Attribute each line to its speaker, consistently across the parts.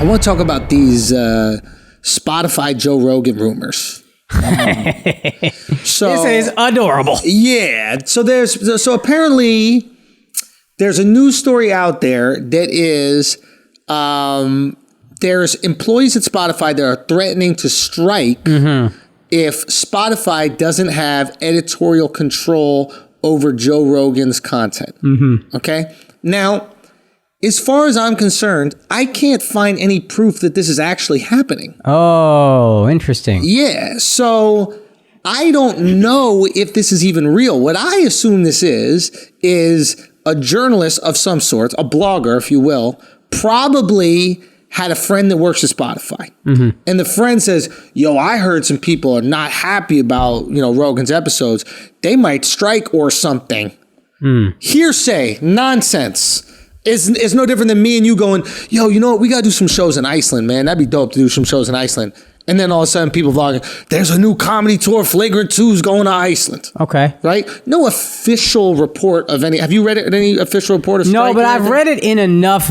Speaker 1: want to talk about these Spotify Joe Rogan rumors. So
Speaker 2: this is adorable.
Speaker 1: Yeah. So apparently there's a news story out there that is there's employees at Spotify that are threatening to strike if Spotify doesn't have editorial control over Joe Rogan's content. Okay? Now, as far as I'm concerned, I can't find any proof that this is actually happening.
Speaker 2: Oh, interesting.
Speaker 1: Yeah, so I don't know if this is even real. What I assume this is a journalist of some sort, a blogger, if you will, probably had a friend that works at Spotify. And the friend says, yo, I heard some people are not happy about, Rogan's episodes. They might strike or something. Hearsay, nonsense. It's no different than me and you going, yo, you know what? We got to do some shows in Iceland, man. That'd be dope to do some shows in Iceland. And then all of a sudden people vlogging, there's a new comedy tour, Flagrant 2 is going to Iceland.
Speaker 2: Okay.
Speaker 1: Right? No official report of any. Have you read any official report of strike?
Speaker 2: No, but I've read it in enough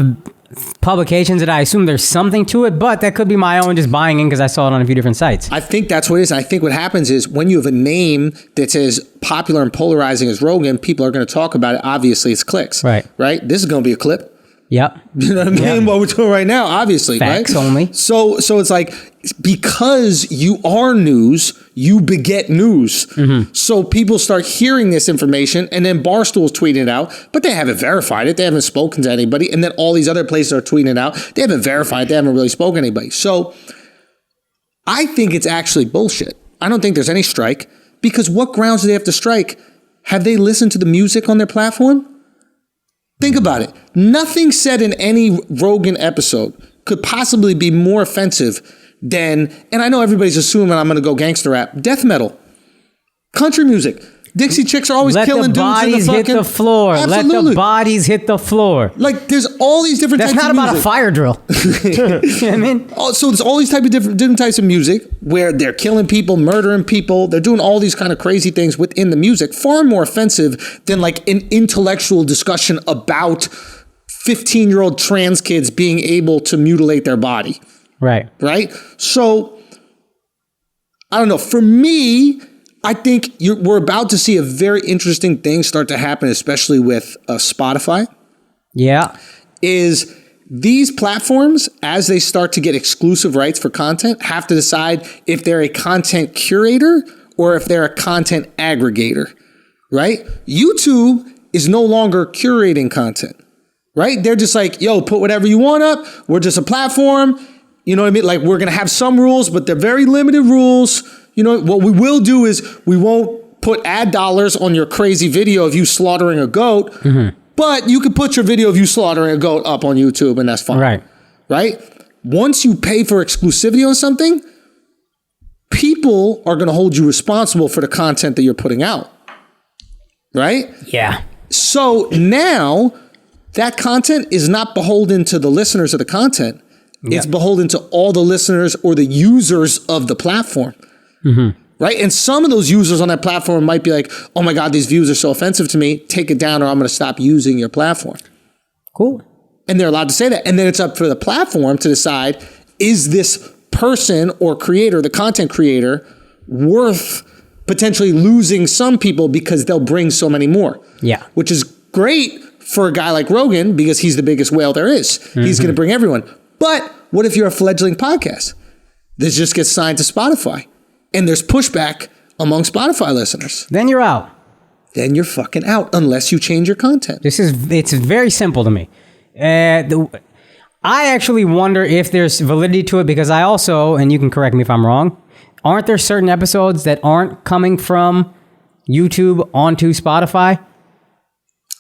Speaker 2: publications that I assume there's something to it, but that could be my own just buying in because I saw it on a few different sites.
Speaker 1: I think that's what it is. I think what happens is when you have a name that's as popular and polarizing as Rogan, people are going to talk about it. Obviously, it's clicks.
Speaker 2: Right.
Speaker 1: Right? This is going to be a clip.
Speaker 2: Yep.
Speaker 1: You know what I mean?
Speaker 2: Yep.
Speaker 1: What we're doing right now, obviously.
Speaker 2: Facts
Speaker 1: right?
Speaker 2: only.
Speaker 1: So it's like, because you are news, you beget news. So people start hearing this information, and then Barstool's tweeting it out, but they haven't verified it. They haven't spoken to anybody. And then all these other places are tweeting it out. They haven't verified it. They haven't really spoken to anybody. So I think it's actually bullshit. I don't think there's any strike, because what grounds do they have to strike? Have they listened to the music on their platform? Think about it. Nothing said in any Rogan episode could possibly be more offensive than, and I know everybody's assuming I'm going to go gangster rap, death metal, country music. Dixie chicks are always killing dudes in the fucking...
Speaker 2: Let the bodies hit the floor.
Speaker 1: Absolutely.
Speaker 2: Let the bodies hit the floor.
Speaker 1: Like, there's all these different
Speaker 2: That's
Speaker 1: types of music.
Speaker 2: That's not about a fire drill. You know what I mean?
Speaker 1: So there's all these type of different types of music where they're killing people, murdering people. They're doing all these kind of crazy things within the music. Far more offensive than like an intellectual discussion about 15-year-old trans kids being able to mutilate their body.
Speaker 2: Right.
Speaker 1: Right? So, I don't know. For me... I think we're about to see a very interesting thing start to happen, especially with Spotify.
Speaker 2: Yeah.
Speaker 1: Is these platforms, as they start to get exclusive rights for content, have to decide if they're a content curator or if they're a content aggregator, right? YouTube is no longer curating content, right? They're just like, yo, put whatever you want up. We're just a platform. You know what I mean? Like, we're going to have some rules, but they're very limited rules. You know, what we will do is we won't put ad dollars on your crazy video of you slaughtering a goat, but you can put your video of you slaughtering a goat up on YouTube, and that's fine.
Speaker 2: Right.
Speaker 1: Right? Once you pay for exclusivity on something, people are going to hold you responsible for the content that you're putting out. Right?
Speaker 2: Yeah.
Speaker 1: So now that content is not beholden to the listeners of the content. It's beholden to all the listeners or the users of the platform. Right? And some of those users on that platform might be like, oh my God, these views are so offensive to me. Take it down or I'm going to stop using your platform.
Speaker 2: Cool.
Speaker 1: And they're allowed to say that. And then it's up for the platform to decide, is this person or creator, the content creator, worth potentially losing some people because they'll bring so many more?
Speaker 2: Yeah.
Speaker 1: Which is great for a guy like Rogan because he's the biggest whale there is. He's going to bring everyone. But what if you're a fledgling podcast? This just gets signed to Spotify. And there's pushback among Spotify listeners.
Speaker 2: Then you're out.
Speaker 1: Then you're fucking out unless you change your content.
Speaker 2: It's very simple to me. I actually wonder if there's validity to it because I also, and you can correct me if I'm wrong, aren't there certain episodes that aren't coming from YouTube onto Spotify?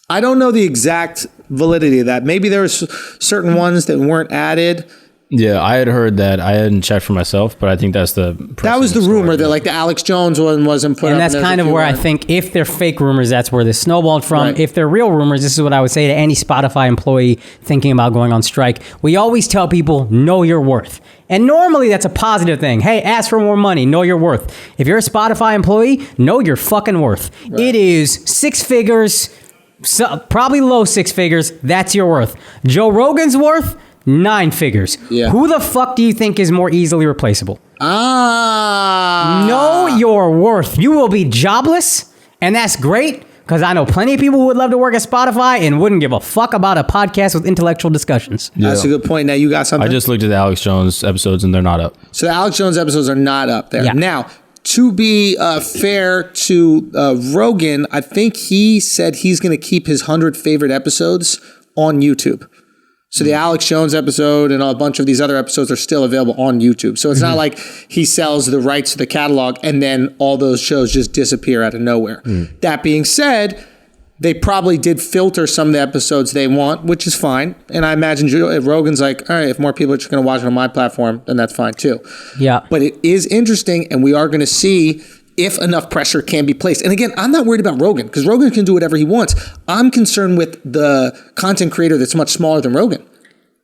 Speaker 1: I don't know the exact validity of that. Maybe there were certain ones that weren't added.
Speaker 3: Yeah, I had heard that. I hadn't checked for myself, but I think that's the...
Speaker 1: That was the rumor that like the Alex Jones one wasn't put up.
Speaker 2: And that's kind of where I think if they're fake rumors, that's where this snowballed from. Right. If they're real rumors, this is what I would say to any Spotify employee thinking about going on strike. We always tell people, know your worth. And normally that's a positive thing. Hey, ask for more money, know your worth. If you're a Spotify employee, know your fucking worth. Right. It is 6 figures, probably low 6 figures. That's your worth. Joe Rogan's worth, 9 figures.
Speaker 1: Yeah.
Speaker 2: Who the fuck do you think is more easily replaceable? Know your worth. You will be jobless, and that's great, because I know plenty of people who would love to work at Spotify and wouldn't give a fuck about a podcast with intellectual discussions.
Speaker 1: That's a good point. Now, you got something?
Speaker 3: I just looked at the Alex Jones episodes, and they're not up.
Speaker 1: So the Alex Jones episodes are not up there.
Speaker 2: Yeah.
Speaker 1: Now, to be fair to Rogan, I think he said he's going to keep his 100 favorite episodes on YouTube. So the Alex Jones episode and a bunch of these other episodes are still available on YouTube. So it's not like he sells the rights to the catalog and then all those shows just disappear out of nowhere. That being said, they probably did filter some of the episodes they want, which is fine. And I imagine Rogan's like, all right, if more people are just going to watch it on my platform, then that's fine too.
Speaker 2: Yeah.
Speaker 1: But it is interesting, and we are going to see if enough pressure can be placed. And again, I'm not worried about Rogan, because Rogan can do whatever he wants. I'm concerned with the content creator that's much smaller than Rogan.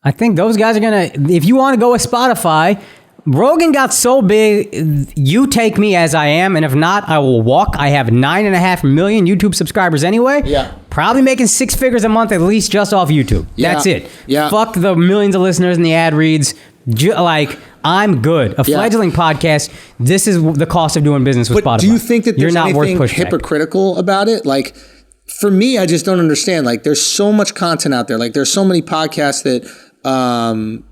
Speaker 2: I think those guys are going to, if you want to go with Spotify, Rogan got so big, you take me as I am, and if not, I will walk. I have 9.5 million YouTube subscribers anyway.
Speaker 1: Yeah.
Speaker 2: Probably making 6 figures a month at least just off YouTube.
Speaker 1: Yeah.
Speaker 2: That's it.
Speaker 1: Yeah.
Speaker 2: Fuck the millions of listeners and the ad reads. I'm good. A fledgling podcast, this is the cost of doing business with
Speaker 1: But
Speaker 2: Spotify.
Speaker 1: do you think that
Speaker 2: You're
Speaker 1: there's
Speaker 2: not worth
Speaker 1: anything
Speaker 2: pushback.
Speaker 1: hypocritical about it? Like, for me, I just don't understand. Like, there's so much content out there. Like, there's so many podcasts that on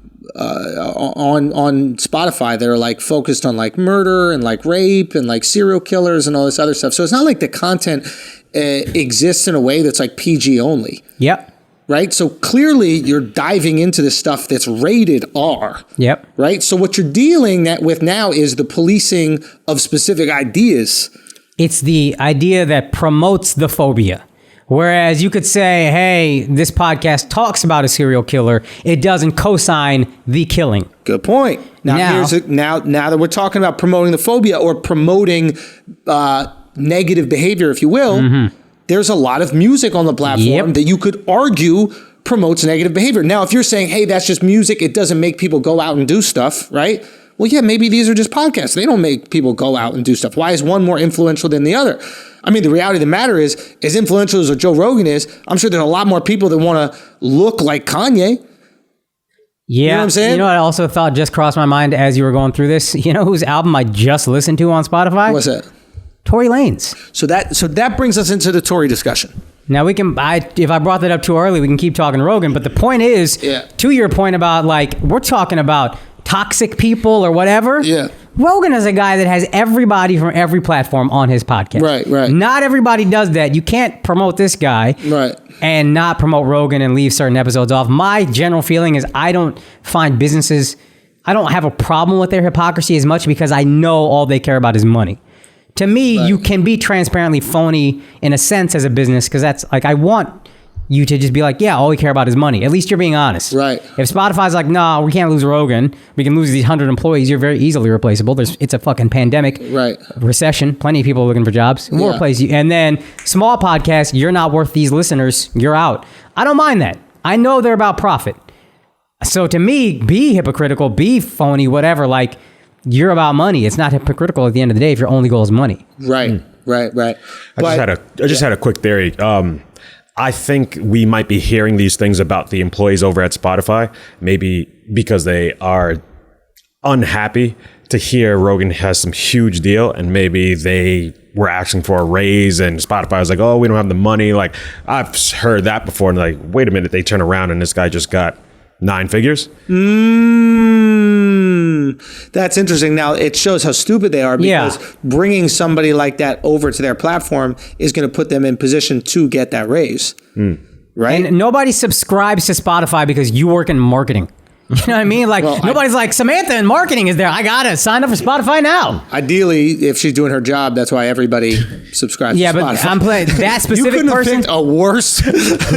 Speaker 1: Spotify that are like focused on like murder and like rape and like serial killers and all this other stuff. So it's not like the content exists in a way that's like PG only.
Speaker 2: Yep.
Speaker 1: Right? So clearly you're diving into the stuff that's rated R.
Speaker 2: Yep.
Speaker 1: Right? So what you're dealing with now is the policing of specific ideas.
Speaker 2: It's the idea that promotes the phobia. Whereas you could say, hey, this podcast talks about a serial killer. It doesn't co-sign the killing.
Speaker 1: Good point. Now that we're talking about promoting the phobia or promoting negative behavior, if you will, there's a lot of music on the platform that you could argue promotes negative behavior. Now, if you're saying, hey, that's just music, it doesn't make people go out and do stuff, right? Well, yeah, maybe these are just podcasts. They don't make people go out and do stuff. Why is one more influential than the other? I mean, the reality of the matter is, as influential as Joe Rogan is, I'm sure there's a lot more people that want to look like Kanye.
Speaker 2: Yeah.
Speaker 1: You know what I'm saying?
Speaker 2: You know what I also thought just crossed my mind as you were going through this? You know whose album I just listened to on Spotify?
Speaker 1: What's that?
Speaker 2: Tory Lanez.
Speaker 1: So that brings us into the Tory discussion.
Speaker 2: Now we can, if I brought that up too early, we can keep talking Rogan. But the point is, to your point about like, we're talking about toxic people or whatever.
Speaker 1: Yeah.
Speaker 2: Rogan is a guy that has everybody from every platform on his podcast.
Speaker 1: Right.
Speaker 2: Not everybody does that. You can't promote this guy.
Speaker 1: Right.
Speaker 2: And not promote Rogan and leave certain episodes off. My general feeling is I don't find businesses, I don't have a problem with their hypocrisy as much because I know all they care about is money. To me, you can be transparently phony in a sense as a business because that's like, I want you to just be like, yeah, all we care about is money. At least you're being honest.
Speaker 1: Right.
Speaker 2: If Spotify's like, no, we can't lose Rogan. We can lose these 100 employees. You're very easily replaceable. It's a fucking pandemic.
Speaker 1: Right.
Speaker 2: Recession. Plenty of people are looking for jobs. We'll replace you. And then small podcast, you're not worth these listeners. You're out. I don't mind that. I know they're about profit. So to me, be hypocritical, be phony, whatever. Like, you're about money. It's not hypocritical at the end of the day if your only goal is money.
Speaker 1: Right. I
Speaker 4: just had a quick theory. I think we might be hearing these things about the employees over at Spotify, maybe because they are unhappy to hear Rogan has some huge deal, and maybe they were asking for a raise, and Spotify was like, "Oh, we don't have the money." Like, I've heard that before, and like, wait a minute, they turn around and this guy just got 9 figures.
Speaker 1: That's interesting. Now, it shows how stupid they are because bringing somebody like that over to their platform is going to put them in position to get that raise. Right?
Speaker 2: And nobody subscribes to Spotify because you work in marketing. You know what I mean? Like, nobody's like, Samantha in marketing is there. I got to sign up for Spotify now.
Speaker 1: Ideally, if she's doing her job, that's why everybody subscribes to Spotify.
Speaker 2: Yeah, but I'm playing that specific
Speaker 1: you couldn't
Speaker 2: person.
Speaker 1: have picked a worse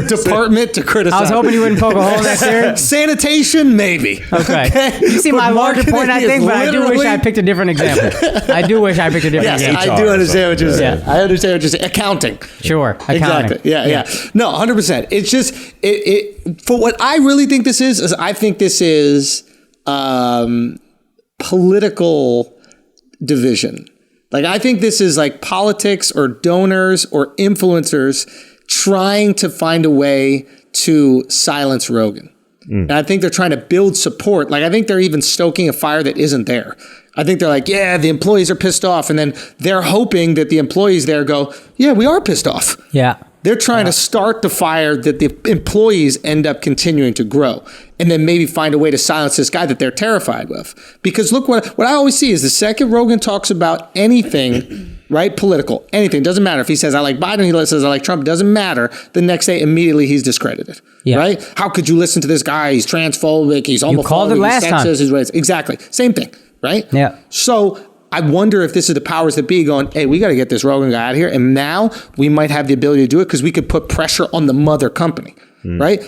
Speaker 1: department to criticize.
Speaker 2: I was hoping you wouldn't poke a hole in that theory.
Speaker 1: Sanitation, maybe.
Speaker 2: Okay. You see my larger point, I think, but I do wish I picked a different example. I do wish I picked a different example.
Speaker 1: I do understand what you're saying. I understand what you're saying. Accounting.
Speaker 2: Sure. Accounting.
Speaker 1: Exactly. Yeah. No, 100%. It's just, for what I really think this is I think this is political division. Like, I think this is like politics or donors or influencers trying to find a way to silence Rogan. And I think they're trying to build support. Like, I think they're even stoking a fire that isn't there. I think they're like, yeah, the employees are pissed off. And then they're hoping that the employees there go, yeah, we are pissed off.
Speaker 2: Yeah.
Speaker 1: They're trying to start the fire that the employees end up continuing to grow, and then maybe find a way to silence this guy that they're terrified of. Because look, what I always see is the second Rogan talks about anything, right, political, anything, doesn't matter. If he says, I like Biden, he says, I like Trump, doesn't matter. The next day, immediately, he's discredited, right? How could you listen to this guy? He's transphobic, he's homophobic,
Speaker 2: you called it last
Speaker 1: he's
Speaker 2: time.
Speaker 1: sexist, he's racist. Exactly. Same thing, right?
Speaker 2: Yeah.
Speaker 1: So I wonder if this is the powers that be going, hey, we got to get this Rogan guy out of here. And now we might have the ability to do it because we could put pressure on the mother company, right?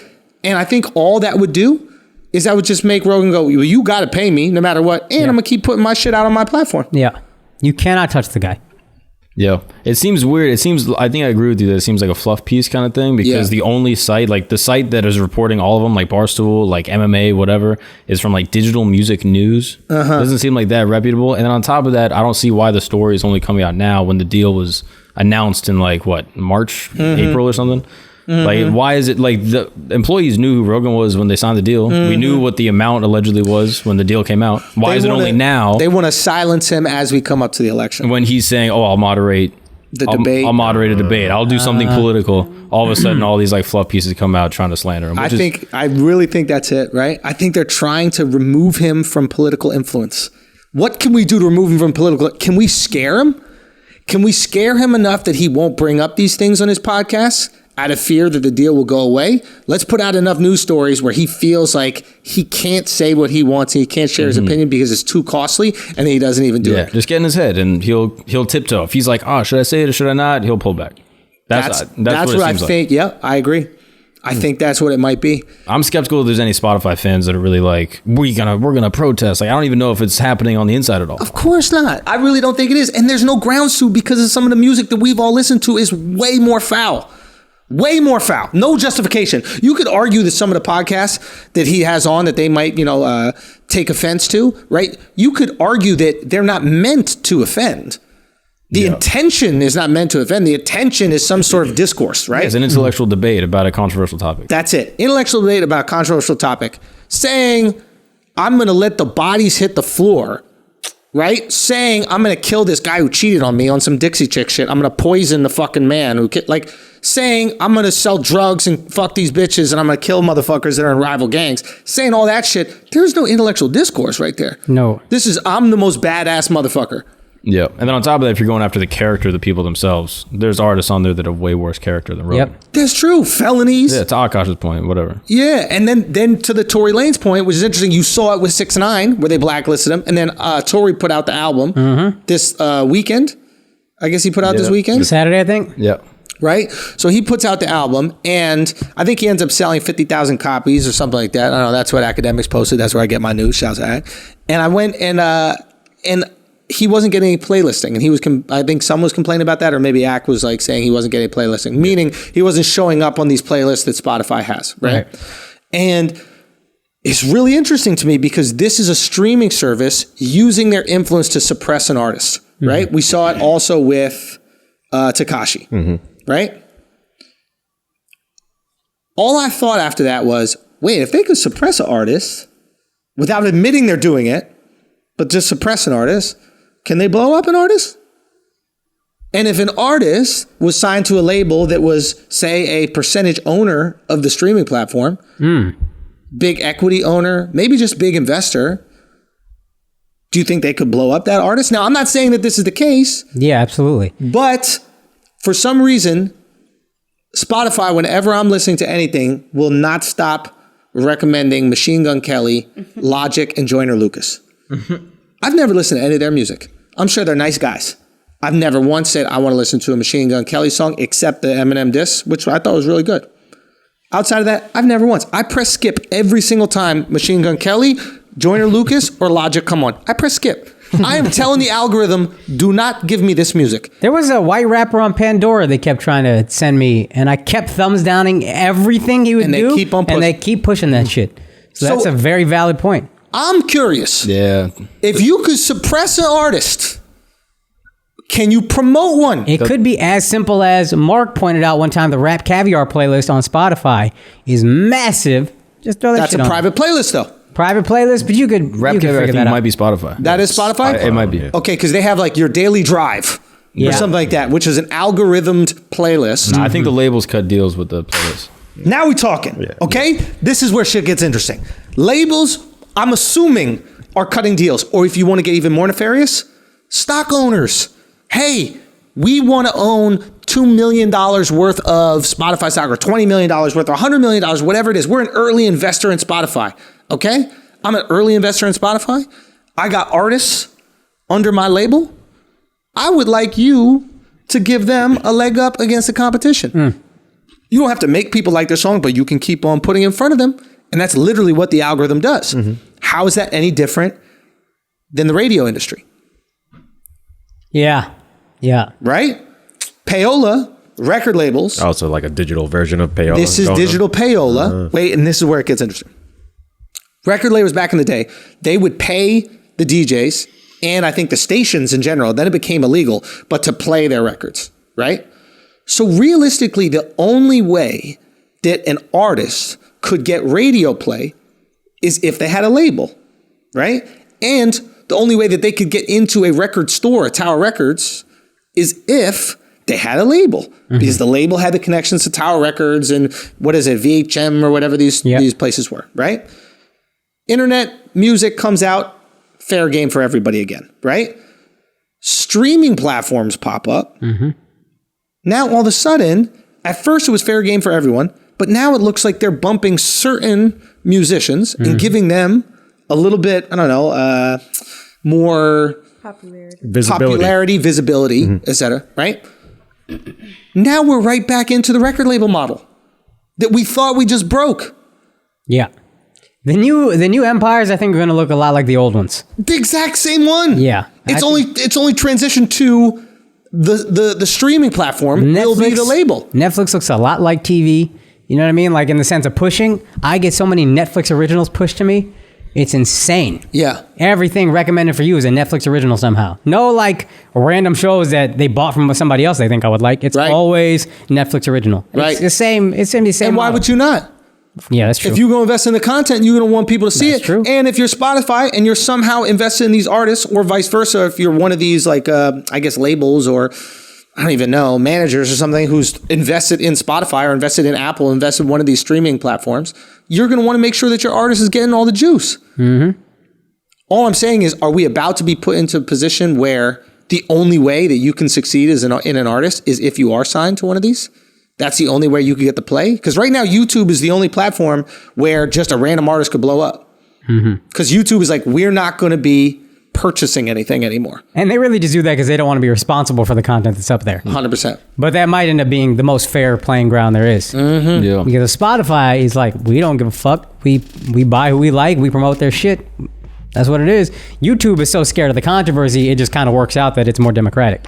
Speaker 1: And I think all that would do is that would just make Rogan go, well, you got to pay me no matter what. And I'm going to keep putting my shit out on my platform.
Speaker 2: Yeah. You cannot touch the guy.
Speaker 3: Yeah, it seems weird. I think I agree with you that it seems like a fluff piece kind of thing because the only site, like the site that is reporting all of them, like Barstool, like MMA, whatever, is from like Digital Music News. Doesn't seem like that reputable. And then on top of that, I don't see why the story is only coming out now when the deal was announced in like what, March, April or something. Like, why is it like the employees knew who Rogan was when they signed the deal? We knew what the amount allegedly was when the deal came out. Why is it only now?
Speaker 1: They want to silence him as we come up to the election.
Speaker 3: When he's saying, "Oh, I'll moderate
Speaker 1: the debate.
Speaker 3: I'll moderate a debate. I'll do something political." All of a sudden, all these like fluff pieces come out trying to slander him.
Speaker 1: I really think that's it, right? I think they're trying to remove him from political influence. What can we do to remove him from political? Can we scare him? Can we scare him enough that he won't bring up these things on his podcast out of fear that the deal will go away? Let's put out enough news stories where he feels like he can't say what he wants and he can't share his opinion because it's too costly, and then he doesn't even do it.
Speaker 3: Just get in his head and he'll tiptoe. If he's like, oh, should I say it or should I not? He'll pull back. That's what I think. Yeah, I agree. I think that's what it might be. I'm skeptical if there's any Spotify fans that are really like, we're gonna protest. Like, I don't even know if it's happening on the inside at all.
Speaker 1: Of course not. I really don't think it is. And there's no grounds to, because of some of the music that we've all listened to is way more foul. Way more foul. No justification. You could argue that some of the podcasts that he has on that they might, take offense to, right? You could argue that they're not meant to offend. The intention is not meant to offend. The intention is some sort of discourse, right?
Speaker 3: It's an intellectual debate about a controversial topic.
Speaker 1: That's it. Intellectual debate about a controversial topic. Saying, I'm going to let the bodies hit the floor, right? Saying, I'm going to kill this guy who cheated on me on some Dixie Chick shit. I'm going to poison the fucking man who, saying, I'm going to sell drugs and fuck these bitches and I'm going to kill motherfuckers that are in rival gangs. Saying all that shit. There's no intellectual discourse right there.
Speaker 2: No.
Speaker 1: This is, I'm the most badass motherfucker.
Speaker 3: Yeah. And then on top of that, if you're going after the character of the people themselves, there's artists on there that have way worse character than Rogan.
Speaker 2: Yep.
Speaker 1: That's true. Felonies.
Speaker 3: Yeah, to Akaash's point, whatever.
Speaker 1: Yeah. And then to the Tory Lanez point, which is interesting, you saw it with 6ix9ine where they blacklisted him. And then Tory put out the album this weekend. I guess he put out this weekend.
Speaker 2: Saturday, I think.
Speaker 3: Yeah.
Speaker 1: Right? So he puts out the album, and I think he ends up selling 50,000 copies or something like that. I don't know. That's what Academics posted. That's where I get my news. Shouts out. And I went and he wasn't getting any playlisting. And he was, I think someone was complaining about that, or maybe Ak was like saying he wasn't getting playlisting, meaning he wasn't showing up on these playlists that Spotify has. Right? And it's really interesting to me because this is a streaming service using their influence to suppress an artist. Right? We saw it also with Tekashi. Right? All I thought after that was, wait, if they could suppress an artist without admitting they're doing it, but just suppress an artist, can they blow up an artist? And if an artist was signed to a label that was, say, a percentage owner of the streaming platform, big equity owner, maybe just big investor, do you think they could blow up that artist? Now, I'm not saying that this is the case.
Speaker 2: Yeah, absolutely.
Speaker 1: But for some reason, Spotify, whenever I'm listening to anything, will not stop recommending Machine Gun Kelly, Logic, and Joyner Lucas. I've never listened to any of their music. I'm sure they're nice guys. I've never once said I want to listen to a Machine Gun Kelly song except the Eminem diss, which I thought was really good. Outside of that, I've never once. I press skip every single time Machine Gun Kelly, Joyner Lucas, or Logic come on. I press skip. I am telling the algorithm, do not give me this music.
Speaker 2: There was a white rapper on Pandora they kept trying to send me, and I kept thumbs downing everything he would do.
Speaker 1: They keep on pushing.
Speaker 2: And they keep pushing that shit. So that's a very valid point.
Speaker 1: I'm curious.
Speaker 3: Yeah.
Speaker 1: If you could suppress an artist, can you promote one?
Speaker 2: It could be as simple as Mark pointed out one time, the Rap Caviar playlist on Spotify is massive Just throw that
Speaker 1: That's
Speaker 2: shit
Speaker 1: a
Speaker 2: on.
Speaker 1: private playlist, though.
Speaker 2: Private playlist, but you could
Speaker 3: Rap
Speaker 2: you could
Speaker 3: Cafe, I
Speaker 2: figure
Speaker 3: think
Speaker 2: that out.
Speaker 3: might be Spotify.
Speaker 1: That is Spotify?
Speaker 3: It might be.
Speaker 1: Okay, because they have like your daily drive
Speaker 2: Yeah.
Speaker 1: or something like that, which is an algorithmed playlist.
Speaker 3: I think the labels cut deals with the playlist.
Speaker 1: Now we talking, okay? This is where shit gets interesting. Labels, I'm assuming, are cutting deals. Or if you want to get even more nefarious, stock owners. Hey, we want to own $2 million worth of Spotify stock or $20 million worth or $100 million, whatever it is. We're an early investor in Spotify, okay? I'm an early investor in Spotify. I got artists under my label. I would like you to give them a leg up against the competition. You don't have to make people like their song, but you can keep on putting it in front of them. And that's literally what the algorithm does. How is that any different than the radio industry?
Speaker 2: Yeah.
Speaker 1: Right? Payola, record labels.
Speaker 4: Also, like a digital version of payola.
Speaker 1: This is digital payola. Wait, and this is where it gets interesting. Record labels back in the day, they would pay the DJs and I think the stations in general, then it became illegal, but to play their records, right? So realistically, the only way that an artist could get radio play is if they had a label, right? And the only way that they could get into a record store, Tower Records, is if they had a label. Because the label had the connections to Tower Records and what is it, VHM or whatever these places were, right? Internet music comes out, fair game for everybody again, right? Streaming platforms pop up. Now, all of a sudden, at first it was fair game for everyone, but now it looks like they're bumping certain musicians and giving them a little bit, I don't know, more popularity, visibility, etc. Right? Now we're right back into the record label model that we thought we just broke.
Speaker 2: Yeah. The new empires, I think, are going to look a lot like the old ones.
Speaker 1: The exact same one.
Speaker 2: Yeah.
Speaker 1: It's only transitioned to the streaming platform will be the label.
Speaker 2: Netflix looks a lot like TV. You know what I mean? Like in the sense of pushing. I get so many Netflix originals pushed to me. It's insane.
Speaker 1: Yeah.
Speaker 2: Everything recommended for you is a Netflix original somehow. No like random shows that they bought from somebody else they think I would like. It's always Netflix original.
Speaker 1: Right.
Speaker 2: It's the same. It's going to be the same.
Speaker 1: And why would you not?
Speaker 2: Yeah, that's true.
Speaker 1: If you go invest in the content, you're going to want people to see
Speaker 2: That's
Speaker 1: it.
Speaker 2: true.
Speaker 1: And if you're Spotify and you're somehow invested in these artists or vice versa, if you're one of these like, I guess labels or I don't even know, managers or something who's invested in Spotify or invested in Apple, invested in one of these streaming platforms, you're going to want to make sure that your artist is getting all the juice. All I'm saying is, are we about to be put into a position where the only way that you can succeed as in an artist is if you are signed to one of these? That's the only way you could get the play? Because right now, YouTube is the only platform where just a random artist could blow up. Because YouTube is like, we're not going to be purchasing anything anymore.
Speaker 2: And they really just do that because they don't want to be responsible for the content that's up there.
Speaker 1: 100%.
Speaker 2: But that might end up being the most fair playing ground there is.
Speaker 3: Yeah.
Speaker 2: Because Spotify is like, we don't give a fuck. We buy who we like. We promote their shit. That's what it is. YouTube is so scared of the controversy, it just kind of works out that it's more democratic.